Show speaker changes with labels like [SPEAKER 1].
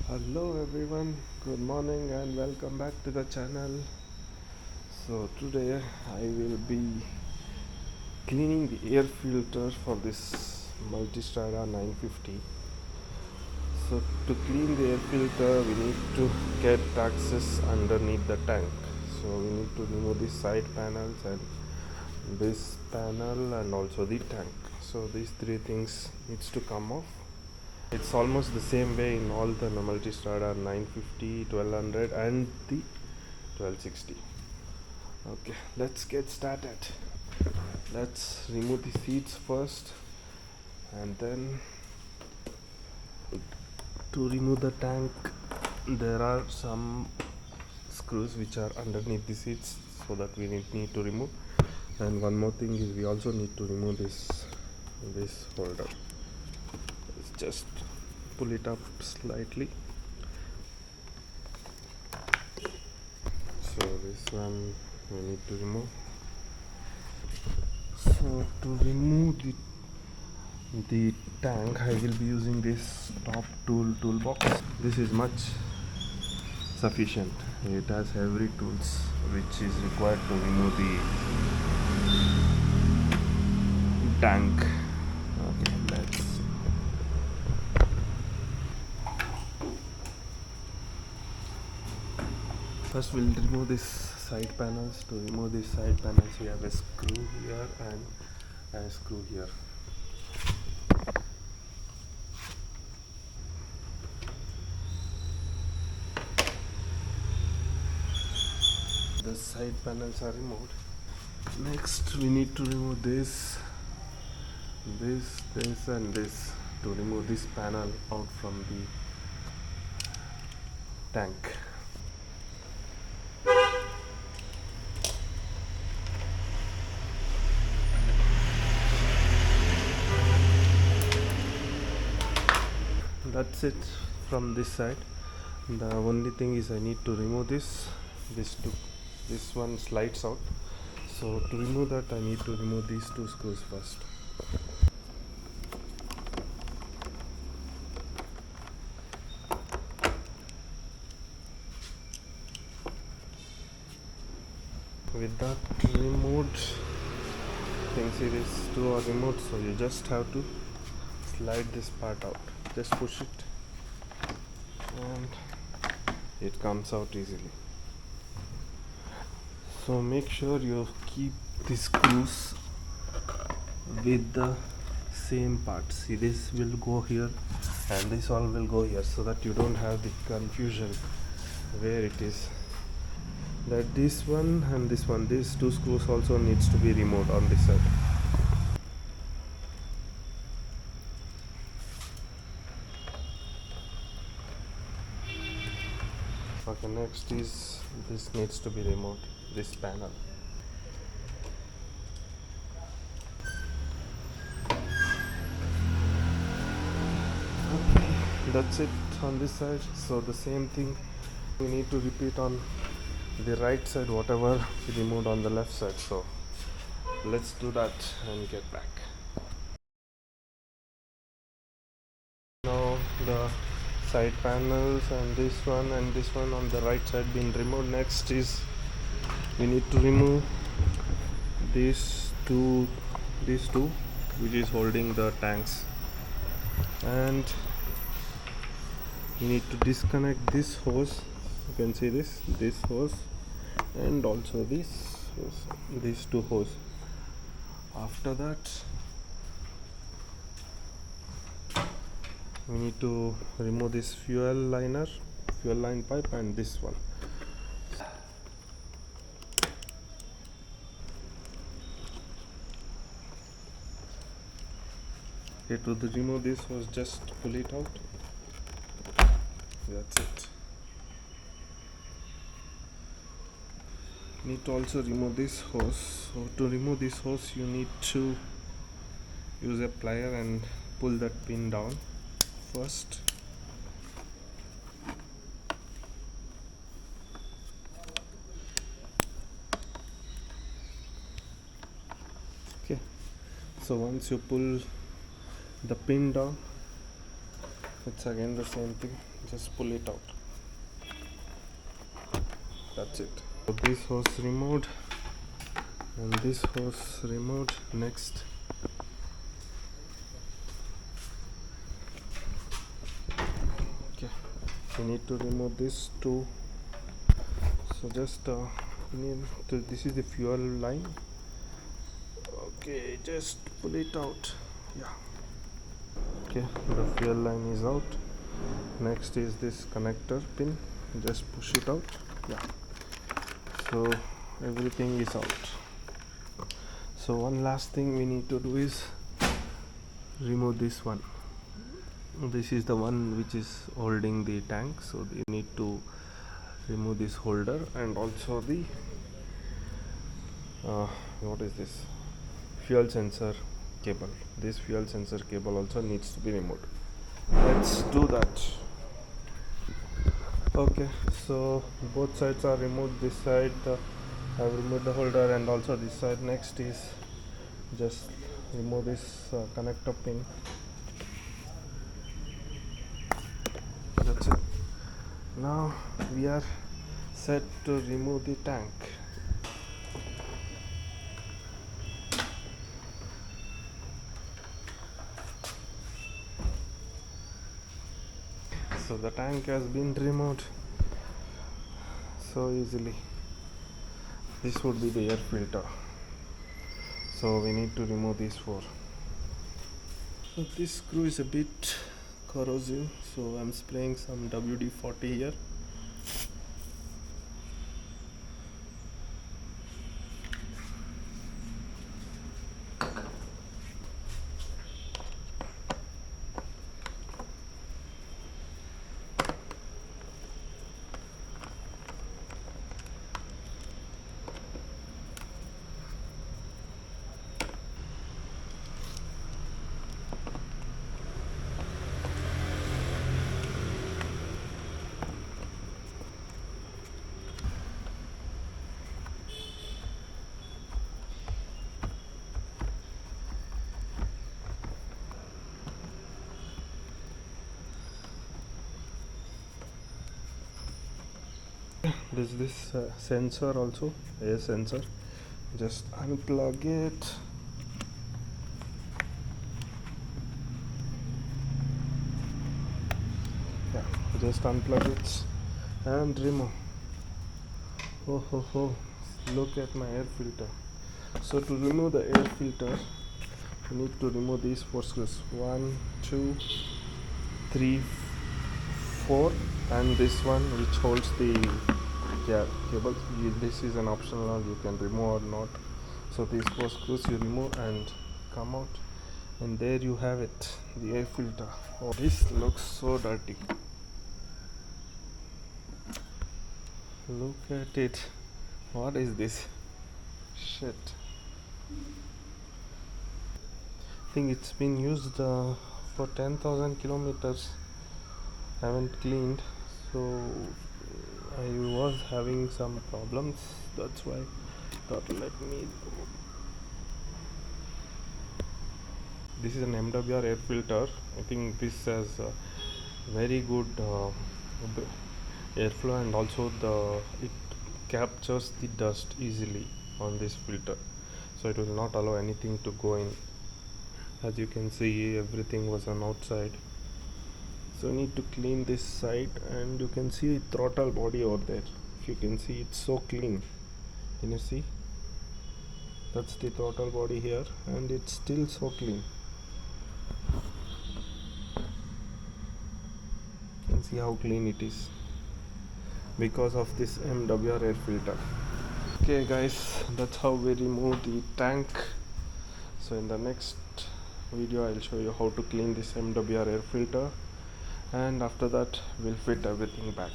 [SPEAKER 1] Hello everyone, good morning and welcome back to the channel. So today I will be cleaning the air filter for this Multistrada 950. So to clean the air filter we need to get access underneath the tank. So we need to remove the side panels and this panel and also the tank. So these three things needs to come off. It's almost the same way in all the Multistrada 950, 1200 and the 1260. Okay, let's get started. Let's remove the seats first, and then to remove the tank there are some screws which are underneath the seats, so that we need to remove. And one more thing is we also need to remove this holder. Let's just pull it up slightly. So this one we need to remove. So to remove the tank I will be using this top toolbox. This is much sufficient. It has every tools which is required to remove the tank. Okay, let's see. First we'll remove this side panels. To remove these side panels we have a screw here and a screw here. The side panels are removed. Next we need to remove this and this, to remove this panel out from the tank. That's it from this side. The only thing is I need to remove this one slides out. So to remove that I need to remove these two screws first. With that removed, you can see these two are removed, so you just have to slide this part out. Just push it and it comes out easily. So make sure you keep the screws with the same part. See, this will go here and this all will go here, so that you don't have the confusion where it is. That this one and this one, these two screws also needs to be removed on this side. Okay, next is this needs to be removed, this panel. Okay, that's it on this side. So the same thing we need to repeat on the right side, whatever we removed on the left side. So let's do that and get back. Now the side panels and this one on the right side being removed. Next is we need to remove these two which is holding the tanks, and we need to disconnect this hose. You can see this hose and also these two hose. After that we need to remove this fuel line pipe and this one. Okay, to remove this hose, just pull it out. That's it. Need to also remove this hose. So to remove this hose you need to use a plier and pull that pin down first. Okay, so once you pull the pin down, It's again the same thing, just pull it out. That's it. So this hose removed and this hose removed. Next, okay, we need to remove this too. So just this is the fuel line. Okay, just pull it out. Yeah. Okay, the fuel line is out. Next is this connector pin. Just push it out. Yeah. So everything is out. So one last thing we need to do is remove this one. This is the one which is holding the tank. So you need to remove this holder and also the what is this? Fuel sensor cable. This fuel sensor cable also needs to be removed. Let's do that. Okay, so both sides are removed. This side I've removed the holder and also this side. Next is just remove this connector pin. That's it. Now we are set to remove the tank. So the tank has been removed so easily. This would be the air filter. So we need to remove these four. So this screw is a bit corrosive, so I'm spraying some WD-40 here. There's this sensor also, air sensor. Just unplug it. Yeah, just unplug it and remove. Oh ho ho! Look at my air filter. So to remove the air filter, you need to remove these four screws. 1, 2, 3, 4, and this one which holds the cable. This is an optional, you can remove or not. So these four screws you remove and come out, and there you have it, the air filter. Oh, this looks so dirty. Look at it. What is this shit? I think it's been used for 10,000 kilometers. Haven't cleaned, so I was having some problems. That's why I thought let me. This is an MWR air filter. I think this has very good airflow, and also it captures the dust easily on this filter, so it will not allow anything to go in. As you can see, everything was on outside. So you need to clean this side, and you can see the throttle body over there. If you can see, it's so clean. Can you see? That's the throttle body here, and it's still so clean. You can see how clean it is because of this MWR air filter. Okay guys, that's how we remove the tank. So in the next video I'll show you how to clean this MWR air filter, and after that we'll fit everything back.